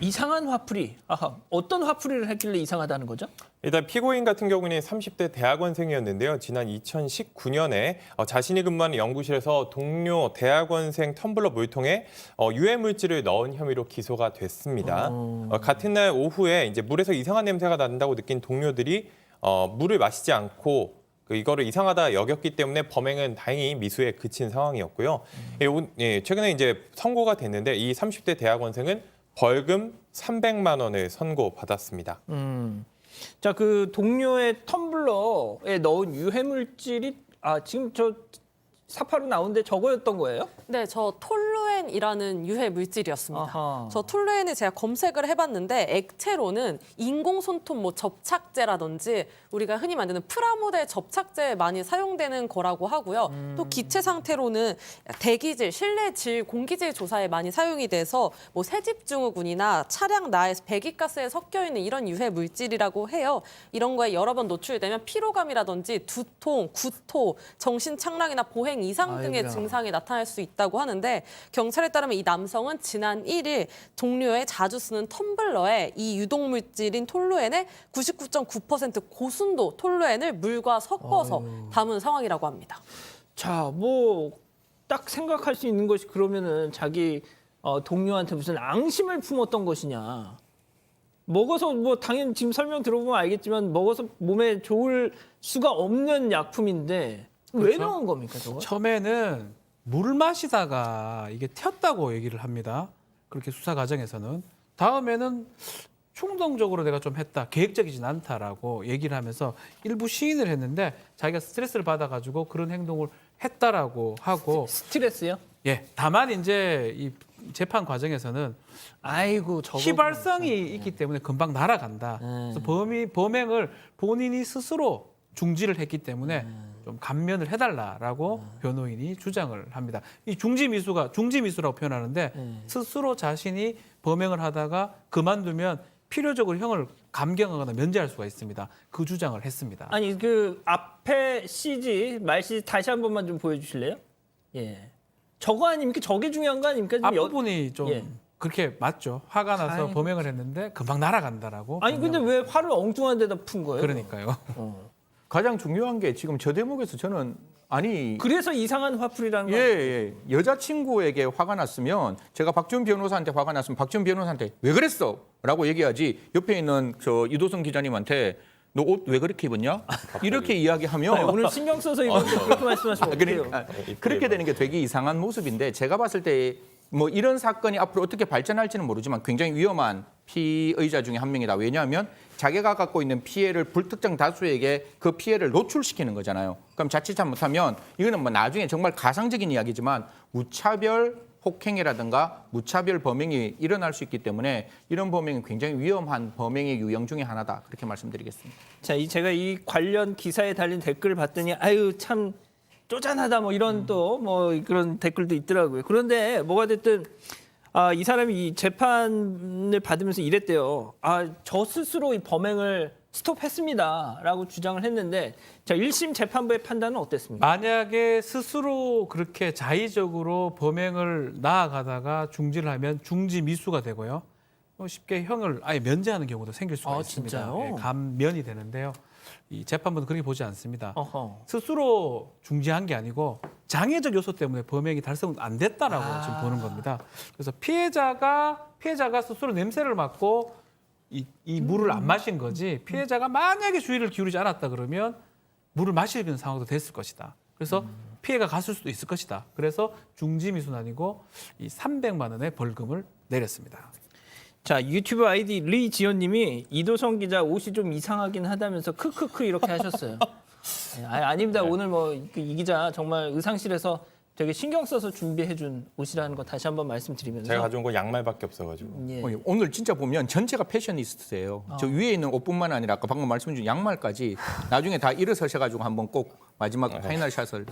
이상한 화풀이. 아하, 어떤 화풀이를 했길래 이상하다는 거죠? 일단 피고인 같은 경우는 30대 대학원생이었는데요. 지난 2019년에 자신이 근무하는 연구실에서 동료 대학원생 텀블러 물통에 유해 물질을 넣은 혐의로 기소가 됐습니다. 같은 날 오후에 이제 물에서 이상한 냄새가 난다고 느낀 동료들이 물을 마시지 않고 이거를 이상하다 여겼기 때문에 범행은 다행히 미수에 그친 상황이었고요. 최근에 이제 선고가 됐는데 이 30대 대학원생은 벌금 300만 원을 선고받았습니다. 자, 그 동료의 텀블러에 넣은 유해 물질이 지금 저 사파로 나오는데 저거였던 거예요? 네, 저 톨루엔이라는 유해 물질이었습니다. 아하. 저 톨루엔을 제가 검색을 해봤는데 액체로는 인공손톱 뭐 접착제라든지 우리가 흔히 만드는 프라모델 접착제에 많이 사용되는 거라고 하고요. 또 기체 상태로는 대기질, 실내 질, 공기질 조사에 많이 사용이 돼서 뭐 새집증후군이나 차량 나에서 배기가스에 섞여 있는 이런 유해 물질이라고 해요. 이런 거에 여러 번 노출되면 피로감이라든지 두통, 구토, 정신 착락이나 보행 이상 등의 아이고야. 증상이 나타날 수 있다고 하는데 경찰에 따르면 이 남성은 지난 1일 동료의 자주 쓰는 텀블러에 이 유독물질인 톨루엔의 99.9% 고순도 톨루엔을 물과 섞어서 담은 상황이라고 합니다. 자, 뭐 딱 생각할 수 있는 것이 그러면은 자기 동료한테 무슨 앙심을 품었던 것이냐. 먹어서 뭐 당연히 지금 설명 들어보면 알겠지만 먹어서 몸에 좋을 수가 없는 약품인데 왜 그렇죠. 넣은 겁니까, 저거? 처음에는 물을 마시다가 이게 튀었다고 얘기를 합니다. 그렇게 수사 과정에서는. 다음에는 충동적으로 내가 좀 했다, 계획적이진 않다라고 얘기를 하면서 일부 시인을 했는데 자기가 스트레스를 받아가지고 그런 행동을 했다라고 하고. 스트레스요? 예, 다만 이제 이 재판 과정에서는 아이고, 저거. 휘발성이 있기 때문에 금방 날아간다. 그래서 범행을 본인이 스스로 중지를 했기 때문에 좀 감면을 해달라라고 변호인이 주장을 합니다. 이 중지미수라고 표현하는데 스스로 자신이 범행을 하다가 그만두면 필요적으로 형을 감경하거나 면제할 수가 있습니다. 그 주장을 했습니다. 아니, 그 앞에 CG, 말 CG 다시 한 번만 좀 보여주실래요? 예. 저거 아닙니까? 저게 중요한 거 아닙니까? 지금 앞부분이 좀 예. 그렇게 맞죠. 화가 나서 아이고. 범행을 했는데 금방 날아간다라고. 아니, 근데 왜 화를 엉뚱한 데다 푼 거예요? 그러니까요. 가장 중요한 게 지금 저 대목에서 저는 그래서 이상한 화풀이라는 거. 예, 여자친구에게 화가 났으면 제가 박지훈 변호사한테 화가 났으면 박지훈 변호사한테 왜 그랬어? 라고 얘기하지 옆에 있는 저 이도성 기자님한테 너 옷 왜 그렇게 입었냐? 이렇게 이야기하면 아니, 오늘 신경 써서 이거 그렇게 말씀하시면 어떡해요? 그러니까 그렇게 되는 게 되게 이상한 모습인데 제가 봤을 때 뭐 이런 사건이 앞으로 어떻게 발전할지는 모르지만 굉장히 위험한 피의자 중에 한 명이다. 왜냐하면 자기가 갖고 있는 피해를 불특정 다수에게 그 피해를 노출시키는 거잖아요. 그럼 자칫 잘못하면 이거는 뭐 나중에 정말 가상적인 이야기지만 무차별 폭행이라든가 무차별 범행이 일어날 수 있기 때문에 이런 범행은 굉장히 위험한 범행의 유형 중에 하나다. 그렇게 말씀드리겠습니다. 자, 제가 이 관련 기사에 달린 댓글을 봤더니 아유 참 쪼잔하다 뭐 이런 또 뭐 그런 댓글도 있더라고요. 그런데 뭐가 됐든 이 사람이 이 재판을 받으면서 이랬대요. 저 스스로 이 범행을 스톱했습니다라고 주장을 했는데 자, 1심 재판부의 판단은 어땠습니까? 만약에 스스로 그렇게 자의적으로 범행을 나아가다가 중지를 하면 중지 미수가 되고요. 쉽게 형을 아예 면제하는 경우도 생길 수가 있습니다. 진짜요? 예, 감면이 되는데요. 이 재판부는 그렇게 보지 않습니다. 어허. 스스로 중지한 게 아니고 장애적 요소 때문에 범행이 달성 안 됐다라고 지금 보는 겁니다. 그래서 피해자가 스스로 냄새를 맡고 이 물을 안 마신 거지 피해자가 만약에 주의를 기울이지 않았다 그러면 물을 마시는 상황도 됐을 것이다. 그래서 피해가 갔을 수도 있을 것이다. 그래서 중지미수는 아니고 이 300만 원의 벌금을 내렸습니다. 자, 유튜브 아이디 리지연님이 이도성 기자 옷이 좀 이상하긴 하다면서 크크크 이렇게 하셨어요. 아닙니다. 오늘 뭐 이 기자 정말 의상실에서 되게 신경 써서 준비해준 옷이라는 거 다시 한번 말씀드리면서 제가 가져온 건 양말밖에 없어가지고. 예. 오늘 진짜 보면 전체가 패셔니스트예요. 저 위에 있는 옷뿐만 아니라 아까 방금 말씀 주신 양말까지 나중에 다 일어서셔가지고 한번 꼭 마지막 파이널 샷을.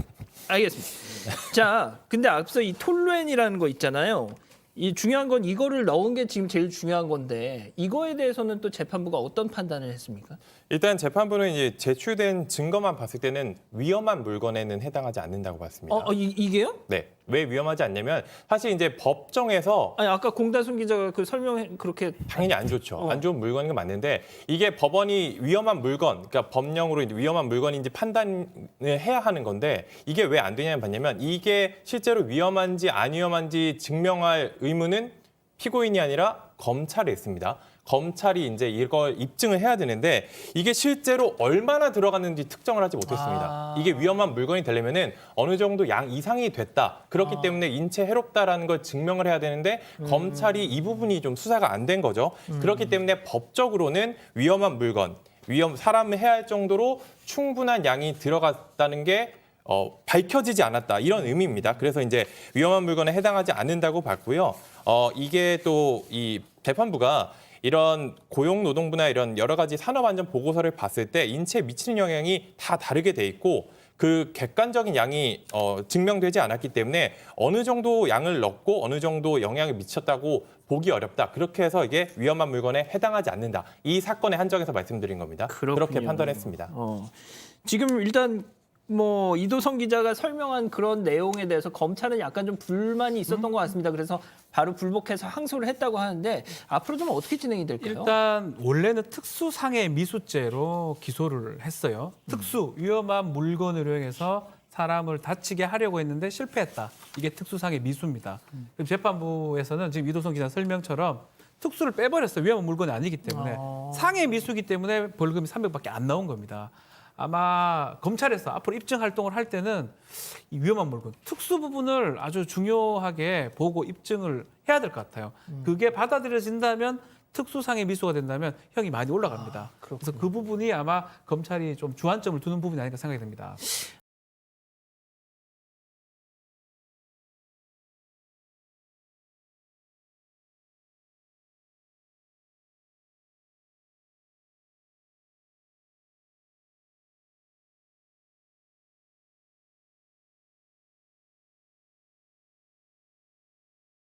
알겠습니다. 자, 근데 앞서 이 톨루엔이라는 거 있잖아요. 이 중요한 건 이거를 넣은 게 지금 제일 중요한 건데 이거에 대해서는 또 재판부가 어떤 판단을 했습니까? 일단 재판부는 이제 제출된 증거만 봤을 때는 위험한 물건에는 해당하지 않는다고 봤습니다. 이게요? 네. 왜 위험하지 않냐면 사실 이제 법정에서 아니 아까 공다순 기자가 그 설명 그렇게 당연히 안 좋죠. 안 좋은 물건인 건 맞는데 이게 법원이 위험한 물건, 그러니까 법령으로 이제 위험한 물건인지 판단을 해야 하는 건데 이게 왜 안 되냐면 봤냐면 이게 실제로 위험한지 안 위험한지 증명할 의무는 피고인이 아니라 검찰에 있습니다. 검찰이 이제 이걸 입증을 해야 되는데 이게 실제로 얼마나 들어갔는지 특정을 하지 못했습니다. 이게 위험한 물건이 되려면은 어느 정도 양 이상이 됐다. 그렇기 때문에 인체 해롭다라는 걸 증명을 해야 되는데 검찰이 이 부분이 좀 수사가 안 된 거죠. 그렇기 때문에 법적으로는 위험한 물건, 사람을 해할 정도로 충분한 양이 들어갔다는 게 밝혀지지 않았다 이런 의미입니다. 그래서 이제 위험한 물건에 해당하지 않는다고 봤고요. 이게 또 이 재판부가 이런 고용노동부나 이런 여러 가지 산업안전 보고서를 봤을 때 인체에 미치는 영향이 다 다르게 돼 있고 그 객관적인 양이 증명되지 않았기 때문에 어느 정도 양을 넣고 어느 정도 영향을 미쳤다고 보기 어렵다. 그렇게 해서 이게 위험한 물건에 해당하지 않는다. 이 사건의 한정에서 말씀드린 겁니다. 그렇군요. 그렇게 판단했습니다. 지금 일단 뭐 이도성 기자가 설명한 그런 내용에 대해서 검찰은 약간 좀 불만이 있었던 것 같습니다. 그래서 바로 불복해서 항소를 했다고 하는데 앞으로 좀 어떻게 진행이 될까요? 일단 원래는 특수상해 미수죄로 기소를 했어요. 특수 위험한 물건을 이용해서 사람을 다치게 하려고 했는데 실패했다. 이게 특수상해 미수입니다. 그럼 재판부에서는 지금 이도성 기자 설명처럼 특수를 빼버렸어요. 위험한 물건이 아니기 때문에. 상해 미수기 때문에 벌금이 300밖에 안 나온 겁니다. 아마 검찰에서 앞으로 입증 활동을 할 때는 이 위험한 물건, 특수 부분을 아주 중요하게 보고 입증을 해야 될 것 같아요. 그게 받아들여진다면 특수상해 미수가 된다면 형이 많이 올라갑니다. 그래서 그 부분이 아마 검찰이 좀 주안점을 두는 부분이 아닐까 생각이 됩니다.